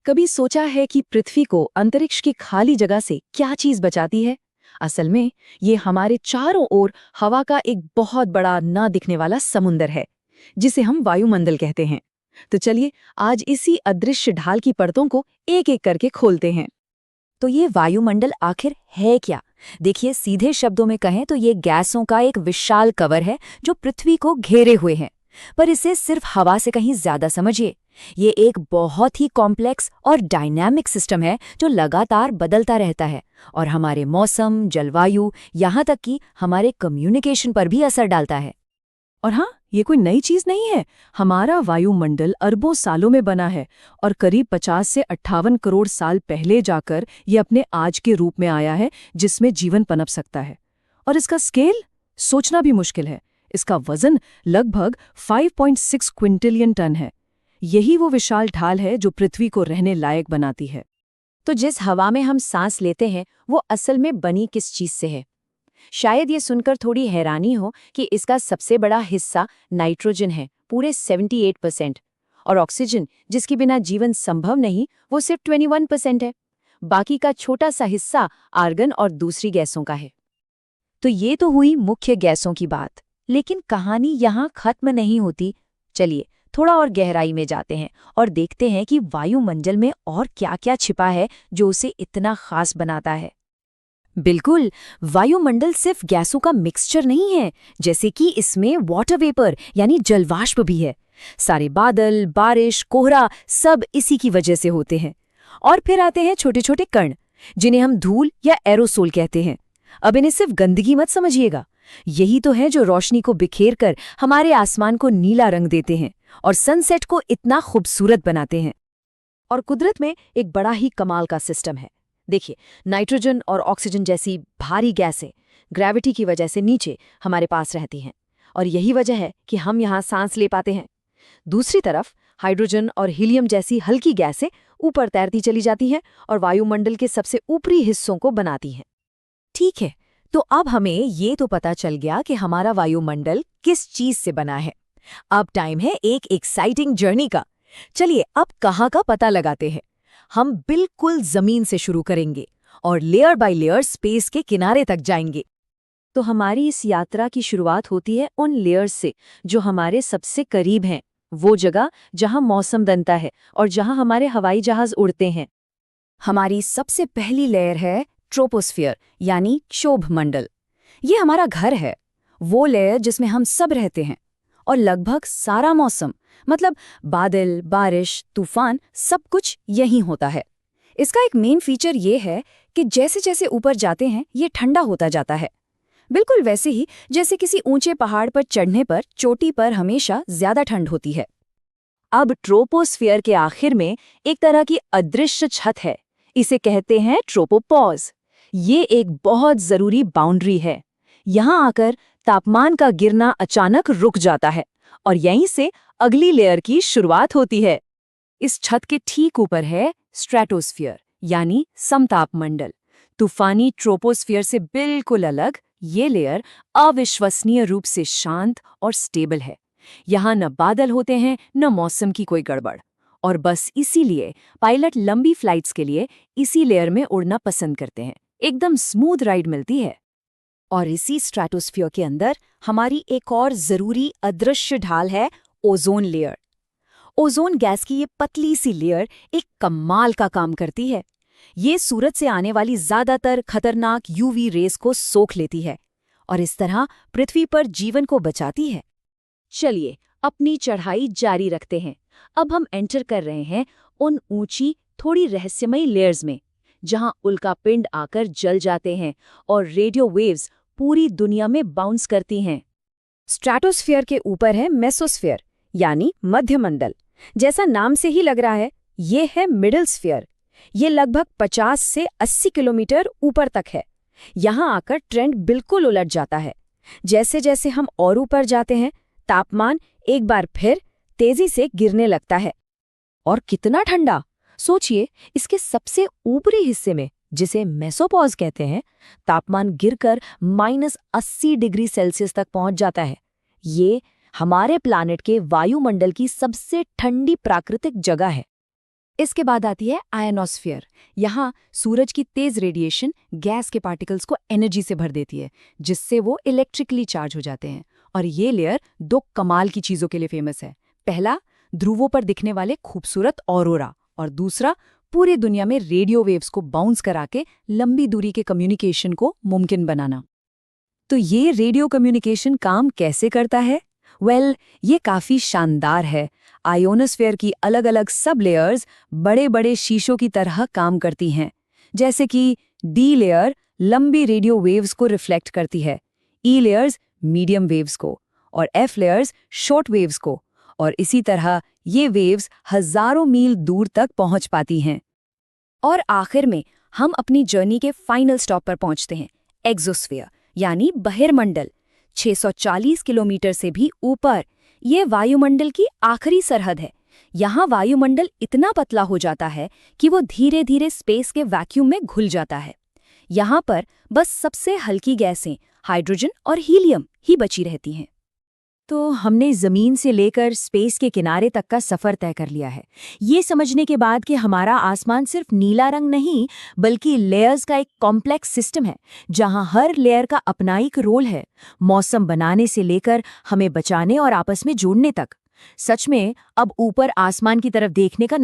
कभी सोचा है कि पृथ्वी को अंतरिक्ष की खाली जगह से क्या चीज बचाती है? असल में ये हमारे चारों ओर हवा का एक बहुत बड़ा ना दिखने वाला समुंदर है, जिसे हम वायुमंडल कहते हैं। तो चलिए आज इसी अदृश्य ढाल की परतों को एक एक करके खोलते हैं। तो ये वायुमंडल आखिर है क्या? देखिए, सीधे शब्दों में कहें तो ये गैसों का एक विशाल कवर है जो पृथ्वी को घेरे हुए हैं। पर इसे सिर्फ हवा से कहीं ज्यादा समझिए। ये एक बहुत ही कॉम्प्लेक्स और डायनामिक सिस्टम है जो लगातार बदलता रहता है और हमारे मौसम, जलवायु, यहाँ तक कि हमारे कम्युनिकेशन पर भी असर डालता है। और हाँ, ये कोई नई चीज नहीं है। हमारा वायुमंडल अरबों सालों में बना है और करीब 50 से 58 करोड़ साल पहले जाकर ये अपने आज के रूप में आया है जिसमें जीवन पनप सकता है। और इसका स्केल सोचना भी मुश्किल है। इसका वजन लगभग 5.6 क्विंटिलियन टन है। यही वो विशाल ढाल है जो पृथ्वी को रहने लायक बनाती है। तो जिस हवा में हम सांस लेते हैं वो असल में बनी किस चीज से है? शायद ये सुनकर थोड़ी हैरानी हो कि इसका सबसे बड़ा हिस्सा नाइट्रोजन है, पूरे 78%, और ऑक्सीजन, जिसके बिना जीवन संभव नहीं, वो सिर्फ 21% है। बाकी का छोटा सा हिस्सा आर्गन और दूसरी गैसों का है। तो ये तो हुई मुख्य गैसों की बात, लेकिन कहानी यहाँ खत्म नहीं होती। चलिए थोड़ा और गहराई में जाते हैं और देखते हैं कि वायुमंडल में और क्या-क्या छिपा है जो उसे इतना खास बनाता है। बिल्कुल, वायुमंडल सिर्फ गैसों का मिक्सचर नहीं है, जैसे कि इसमें वाटर वेपर यानी जलवाष्प भी है। सारे बादल, बारिश, कोहरा सब इसी की वजह से होते हैं। और फिर आते हैं छोटे छोटे कण, जिन्हें हम धूल या एरोसोल कहते हैं। अब इन्हें सिर्फ गंदगी मत समझिएगा, यही तो है जो रोशनी को बिखेर कर हमारे आसमान को नीला रंग देते हैं और सनसेट को इतना खूबसूरत बनाते हैं। और कुदरत में एक बड़ा ही कमाल का सिस्टम है। देखिए, नाइट्रोजन और ऑक्सीजन जैसी भारी गैसें ग्रेविटी की वजह से नीचे हमारे पास रहती हैं और यही वजह है कि हम यहाँ सांस ले पाते हैं। दूसरी तरफ हाइड्रोजन और हीलियम जैसी हल्की गैसें ऊपर तैरती चली जाती हैं और वायुमंडल के सबसे ऊपरी हिस्सों को बनाती हैं। ठीक है, तो अब हमें ये तो पता चल गया कि हमारा वायुमंडल किस चीज से बना है। अब टाइम है एक एक्साइटिंग जर्नी का। चलिए अब कहाँ का पता लगाते हैं। हम बिल्कुल जमीन से शुरू करेंगे और लेयर बाय लेयर स्पेस के किनारे तक जाएंगे। तो हमारी इस यात्रा की शुरुआत होती है उन लेयर्स से जो हमारे सबसे करीब हैं, वो जगह जहां मौसम बनता है और जहां हमारे हवाई जहाज उड़ते हैं। हमारी सबसे पहली लेयर है ट्रोपोस्फियर यानी क्षोभमंडल। ये हमारा घर है, वो लेयर जिसमें हम सब रहते हैं और लगभग सारा मौसम, मतलब बादल, बारिश, तूफान, सब कुछ यहीं होता है। इसका एक मेन फीचर ये है कि जैसे जैसे ऊपर जाते हैं ये ठंडा होता जाता है, बिल्कुल वैसे ही जैसे किसी ऊंचे पहाड़ पर चढ़ने पर चोटी पर हमेशा ज्यादा ठंड होती है। अब ट्रोपोस्फियर के आखिर में एक तरह की अदृश्य छत है, इसे कहते हैं ट्रोपोपॉज। ये एक बहुत जरूरी बाउंड्री है। यहाँ आकर तापमान का गिरना अचानक रुक जाता है और यहीं से अगली लेयर की शुरुआत होती है। इस छत के ठीक ऊपर है स्ट्रेटोस्फियर यानी समतापमंडल। तूफानी ट्रोपोस्फियर से बिल्कुल अलग ये लेयर अविश्वसनीय रूप से शांत और स्टेबल है। यहाँ न बादल होते हैं न मौसम की कोई गड़बड़, और बस इसीलिए पायलट लंबी फ्लाइट्स के लिए इसी लेयर में उड़ना पसंद करते हैं। एकदम स्मूथ राइड मिलती है। और इसी स्ट्रेटोस्फियर के अंदर हमारी एक और जरूरी अदृश्य ढाल है ओजोन लेयर। ओजोन गैस की ये पतली सी लेयर एक कमाल का काम करती है। ये सूरज से आने वाली ज्यादातर खतरनाक यूवी रेस को सोख लेती है और इस तरह पृथ्वी पर जीवन को बचाती है। चलिए अपनी चढ़ाई जारी रखते हैं। अब हम एंटर कर रहे हैं उन ऊंची, थोड़ी रहस्यमयी लेयर्स में, जहां उल्कापिंड आकर जल जाते हैं और रेडियो वेव्स पूरी दुनिया में बाउंस करती हैं। स्ट्रेटोस्फियर के ऊपर है मेसोस्फियर यानी मध्यमंडल। जैसा नाम से ही लग रहा है, ये है मिडिल स्फीयर। ये लगभग 50 से 80 किलोमीटर ऊपर तक है। यहाँ आकर ट्रेंड बिल्कुल उलट जाता है। जैसे जैसे हम और ऊपर जाते हैं, तापमान एक बार फिर तेजी से गिरने लगता है। और कितना ठंडा! सोचिए, इसके सबसे ऊपरी हिस्से में, जिसे मेसोपॉज कहते हैं, तापमान गिरकर -80 डिग्री सेल्सियस तक पहुंच जाता है। ये हमारे प्लानेट के वायुमंडल की सबसे ठंडी प्राकृतिक जगह है। इसके बाद आती है आयनोस्फीयर। यहाँ सूरज की तेज रेडिएशन गैस के पार्टिकल्स को एनर्जी से भर देती है, जिससे वो इलेक्ट्रिकली चार्ज हो जाते हैं। और ये लेयर दो कमाल की चीजों के लिए फेमस है। पहला, ध्रुवों पर दिखने वाले खूबसूरत ऑरोरा, और दूसरा, पूरी दुनिया में रेडियो वेव्स को बाउंस करा के लंबी दूरी के कम्युनिकेशन को मुमकिन बनाना। तो ये रेडियो कम्युनिकेशन काम कैसे करता है? ये काफी शानदार है। आयोनोस्फीयर की अलग अलग सब लेयर्स बड़े बड़े शीशों की तरह काम करती हैं। जैसे कि डी लेयर लंबी रेडियो वेव्स को रिफ्लेक्ट करती है, ई लेयर्स मीडियम वेव्स को, और एफ लेयर्स शॉर्ट वेव्स को। और इसी तरह ये वेव्स हजारों मील दूर तक पहुंच पाती हैं। और आखिर में हम अपनी जर्नी के फाइनल स्टॉप पर पहुंचते हैं, एक्सोस्फीयर यानी बहिर्मंडल। 640 किलोमीटर से भी ऊपर ये वायुमंडल की आखिरी सरहद है। यहाँ वायुमंडल इतना पतला हो जाता है कि वो धीरे धीरे स्पेस के वैक्यूम में घुल जाता है। यहाँ पर बस सबसे हल्की गैसें हाइड्रोजन और हीलियम ही बची रहती हैं। तो हमने ज़मीन से लेकर स्पेस के किनारे तक का सफ़र तय कर लिया है, ये समझने के बाद कि हमारा आसमान सिर्फ नीला रंग नहीं बल्कि लेयर्स का एक कॉम्प्लेक्स सिस्टम है, जहां हर लेयर का अपना एक रोल है, मौसम बनाने से लेकर हमें बचाने और आपस में जोड़ने तक। सच में अब ऊपर आसमान की तरफ देखने का